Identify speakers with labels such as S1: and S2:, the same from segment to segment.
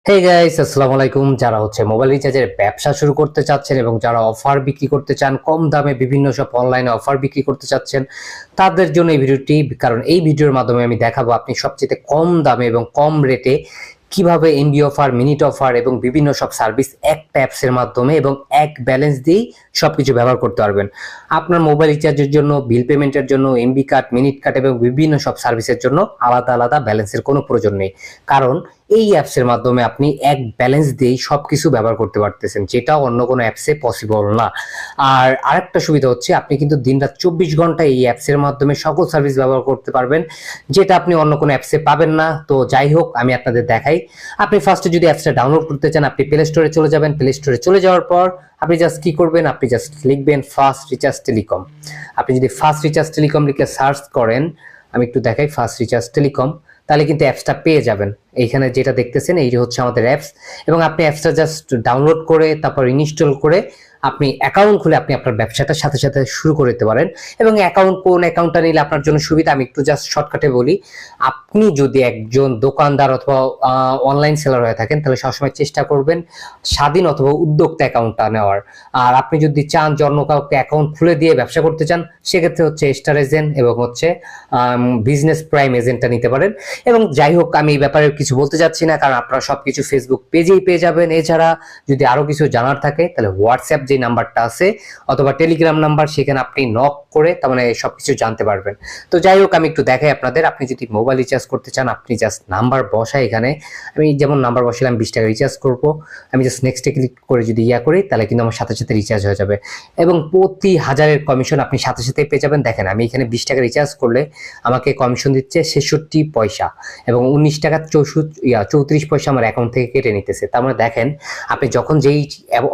S1: Hey guys, আসসালামু আলাইকুম। যারা মোবাইল রিচার্জের ব্যবসা শুরু করতে চাচ্ছেন এবং যারা অফার বিক্রি করতে চান, কম দামে বিভিন্ন সব অনলাইনে অফার বিক্রি করতে চাচ্ছেন, তাদের জন্য এই ভিডিওটি। কারণ এই ভিডিওর মাধ্যমে আমি দেখাবো আপনি সবচেয়ে কম দামে এবং কম রেটে কিভাবে এমবি অফার, মিনিট অফার এবং বিভিন্ন সব সার্ভিস একটা অ্যাপসের মাধ্যমে এবং এক ব্যালেন্স দিয়েই সবকিছু ব্যবহার করতে পারবেন। আপনার মোবাইল রিচার্জের জন্য, বিল পেমেন্টের জন্য, এমবি কার্ড, মিনিট কার্ড এবং বিভিন্ন সব সার্ভিসের জন্য আলাদা আলাদা ব্যালেন্সের কোনো প্রয়োজন নেই। কারণ এই অ্যাপসের মাধ্যমে আপনি এক ব্যালেন্স দিয়েই সবকিছু ব্যবহার করতে পারতেছেন, যেটা অন্য কোনো অ্যাপসে পসিবল না। আর আরেকটা সুবিধা হচ্ছে আপনি কিন্তু দিনরাত 24 ঘন্টা এই অ্যাপসের মাধ্যমে সকল সার্ভিস ব্যবহার করতে পারবেন, যেটা আপনি অন্য কোনো অ্যাপসে পাবেন না। তো যাই হোক, আমি আপনাদের দেখাই। আপনি ফার্স্টে যদি অ্যাপসটা ডাউনলোড করতে চান, আপনি প্লে স্টোরে চলে যাবেন। প্লে স্টোরে চলে যাওয়ার পর আপনি জাস্ট কি করবেন, আপনি জাস্ট লিখবেন ফাস্ট রিচার্জ টেলিকম। আপনি যদি ফাস্ট রিচার্জ টেলিকম লিখে সার্চ করেন, আমি একটু দেখাই ফাস্ট রিচার্জ টেলিকম, তাহলে কিন্তু অ্যাপসটা পেয়ে যাবেন। এইখানে যেটা দেখতেছেন এই হচ্ছে আমাদের অ্যাপস, এবং আপনি অ্যাপসটা জাস্ট ডাউনলোড করে তারপর ইনস্টল করে আপনি অ্যাকাউন্ট খুলে আপনি আপনার ব্যবসাটার সাথে সাথে শুরু করে দিতে পারেন। এবং কোন অ্যাকাউন্টটা নিলে আপনার জন্য সুবিধা, আমি একটু জাস্ট শর্টকাটে বলি। আপনি যদি একজন দোকানদার অথবা অনলাইন সেলার হয়ে থাকেন, তাহলে সবসময় চেষ্টা করবেন স্বাধীন অথবা উদ্যোক্তা অ্যাকাউন্টটা নেওয়ার। আর আপনি যদি চান অন্য কাউকে অ্যাকাউন্ট খুলে দিয়ে ব্যবসা করতে চান, সেক্ষেত্রে স্টার এজেন্ট এবং বিজনেস প্রাইম এজেন্টটা নিতে পারেন। এবং যাই হোক, আমি এই ব্যাপারে কিছু বলতে যাচ্ছি না, কারণ আপনারা সবকিছু ফেসবুক পেজেই পেয়ে যাবেন। এছাড়া যদি আরো কিছু জানার থাকে, তাহলে হোয়াটসঅ্যাপ যে নাম্বারটা আছে অথবা টেলিগ্রাম নাম্বার, সেখানে আপনি নক করে তার মানে সবকিছু জানতে পারবেন। তো যাই হোক, আমি একটু দেখাই আপনাদের। আপনি যদি মোবাইল রিচার্জ করতে চান, আপনি জাস্ট নাম্বার বসাই। এখানে আমি যেমন নাম্বার বসালাম 20 টাকা রিচার্জ করব, আমি জাস্ট নেক্সটে ক্লিক করে যদি করি, তাহলে কিন্তু আমার সাথে সাথে রিচার্জ হয়ে যাবে। এবং প্রতি 1000-এর কমিশন আপনি সাথে সাথে পেয়ে যাবেন। দেখেন, আমি এখানে 20 টাকা রিচার্জ করলে আমাকে কমিশন দিচ্ছে 66 পয়সা এবং 19 টাকা 34 পয়সা আমার অ্যাকাউন্ট থেকে কেটে নিতেছে। তার মানে দেখেন, আপনি যখন যেই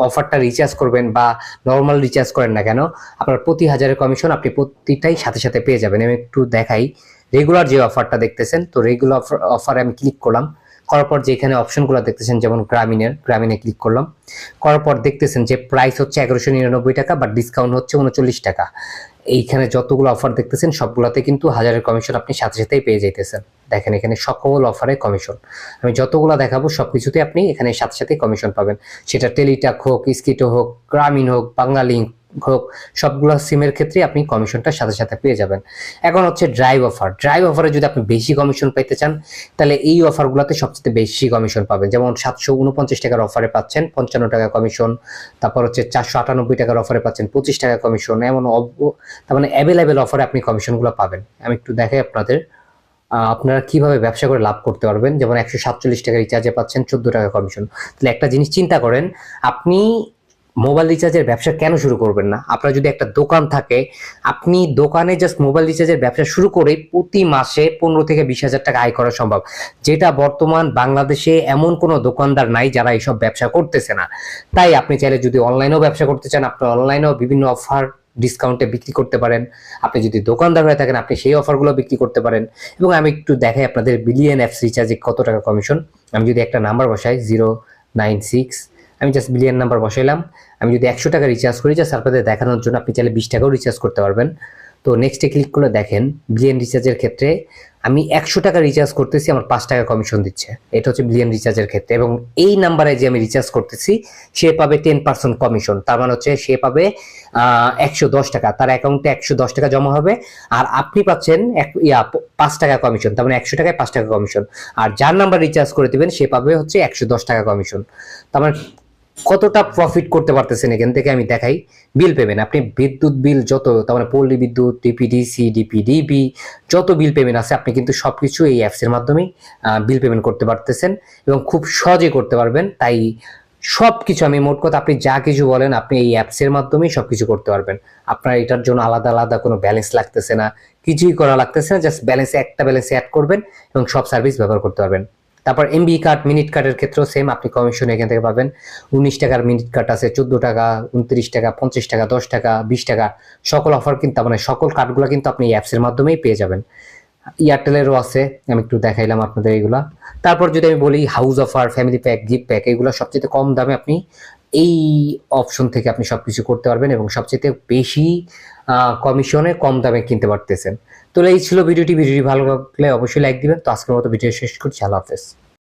S1: অফারটা রিচার্জ করবেন বা নর্মাল রিচার্জ করেন না কেন, আপনার প্রতি 1000-এর কমিশন আপনি প্রতিটাই সাথে সাথে পেয়ে যাবেন। আমি একটু দেখাই রেগুলার যে অফারটা দেখতেছেন, তো রেগুলার অফারে আমি ক্লিক করলাম। করার পর যেখানে অপশনগুলো দেখতেছেন, যেমন গ্রামীণে ক্লিক করলাম। করার পর দেখতেছেন যে প্রাইস হচ্ছে 1199 টাকা, বাট ডিসকাউন্ট হচ্ছে 39 টাকা। এইখানে যতগুলো অফার দেখতেছেন সবগুলোতে কিন্তু 1000-এর কমিশন আপনি সাথে সাথেই পেয়ে যাইতেছেন। দেখেন, এখানে সকল অফারে কমিশন আমি যতগুলো দেখাবো সবকিছুতে আপনি এখানে সাথে সাথে কমিশন পাবেন। সেটা টেলিটাক হোক, স্কিটো হোক, গ্রামীণ হোক, বাংলালিংক হোক, সবগুলো সিমের ক্ষেত্রে আপনি কমিশনটা সাথে সাথে পেয়ে যাবেন। এখন ড্রাইভ অফারে যদি আপনি বেশি কমিশন পেতে চান, তাহলে এই অফারগুলোতে সবচেয়ে বেশি কমিশন পাবেন। যেমন 749 টাকার অফারে পাচ্ছেন 55 টাকা কমিশন, তারপর 498 টাকার অফারে পাচ্ছেন 25 টাকা কমিশন। এমন তার মানে অ্যাভেলেবেল অফারে আপনি কমিশনগুলো পাবেন। আমি একটু দেখাই আপনাদের আপনারা কিভাবে ব্যবসা করে লাভ করতে পারবেন। যেমন 147 টাকা রিচার্জে পাচ্ছেন 14 টাকা কমিশন। তাহলে একটা জিনিস চিন্তা করেন, আপনি মোবাইল রিচার্জের ব্যবসা কেন শুরু করবেন না? আপনার যদি একটা দোকান থাকে, আপনি দোকানে জাস্ট মোবাইল রিচার্জের ব্যবসা শুরু করে প্রতি মাসে 15 থেকে 20 হাজার টাকা আয় করা সম্ভব, যেটা বর্তমান বাংলাদেশে এমন কোনো দোকানদার নাই যারা এইসব ব্যবসা করতেছে না। তাই আপনি চাইলে যদি অনলাইনেও ব্যবসা করতে চান, আপনি অনলাইনেও বিভিন্ন অফার ডিসকাউন্টে বিক্রি করতে পারেন। আপনি যদি দোকানদার হয়ে থাকেন, আপনি সেই অফারগুলো বিক্রি করতে পারেন। এবং আমি একটু দেখাই আপনাদের বিলিয়ন অ্যাপস রিচার্জে কত টাকা কমিশন। আমি যদি একটা নাম্বার বসাই 096, আমি জাস্ট বিলিয়ন নাম্বার বসাইলাম। আমি যদি 100 টাকা রিচার্জ করি, জাস্ট আপনাদের দেখানোর জন্য, আপনি চাইলে 20 টাকাও রিচার্জ করতে পারবেন। তো নেক্সটে ক্লিক করলে দেখেন, বিলিয়ন রিচার্জের ক্ষেত্রে আমি 100 টাকা রিচার্জ করতেছি, আমার 5 টাকা কমিশন দিচ্ছে। এটা হচ্ছে বিলিয়ন রিচার্জের ক্ষেত্রে। এবং এই নাম্বারে যে আমি রিচার্জ করতেছি, সে পাবে 10% কমিশন। তার মানে সে পাবে 110 টাকা, তার অ্যাকাউন্টে 110 টাকা জমা হবে, আর আপনি পাচ্ছেন 5 টাকা কমিশন। তার মানে 100 টাকায় 5 টাকা কমিশন। আর যার নাম্বার রিচার্জ করে দিবেন, সে পাবে 110 টাকা কমিশন। তার মানে কতটা প্রফিট করতে পারতেছেন এখান থেকে আমি দেখাই। বিল পেমেন্ট, আপনি বিদ্যুৎ বিল যত, তার মানে পল্লী বিদ্যুৎ, ডিপিডিসি, ডিপিডিবি, যত বিল পেমেন্ট আছে, আপনি কিন্তু সবকিছু এই অ্যাপসের মাধ্যমেই বিল পেমেন্ট করতে পারতেছেন এবং খুব সহজে করতে পারবেন। তাই সবকিছু, আমি মোট কথা আপনি যা কিছু বলেন, আপনি এই অ্যাপসের মাধ্যমেই সবকিছু করতে পারবেন। আপনার এটার জন্য আলাদা আলাদা কোনো ব্যালেন্স লাগতেছে না, কিছুই করা লাগতেছে না। জাস্ট একটা ব্যালেন্সে অ্যাড করবেন এবং সব সার্ভিস ব্যবহার করতে পারবেন। তারপর এমবি কার্ড, মিনিট কার্ডের ক্ষেত্রেও সেম, আপনি কমিশন এখান থেকে পাবেন। 19 টাকার মিনিট কার্ড আছে, 14 টাকা, 29 টাকা, 50 টাকা, 10 টাকা, 20 টাকা, সকল অফার কিন্তু, মানে সকল কার্ডগুলো কিন্তু আপনি এই অ্যাপসের মাধ্যমেই পেয়ে যাবেন। এয়ারটেলেরও আছে, আমি একটু দেখাইলাম আপনাদের এইগুলা। তারপর যদি আমি বলি house offer, family pack, gift pack, এগুলো সবচেয়ে কম দামে আপনি এই অপশন থেকে আপনি সবকিছু করতে পারবেন এবং সবচেয়ে বেশি কমিশনে কম দামে কিনতে পারতেছেন। তো এই ছিল ভিডিওটি ভালো লাগলে অবশ্যই লাইক দিবেন। তো আজকের মতো ভিডিও শেষ করছি, আল্লাহ হাফেজ।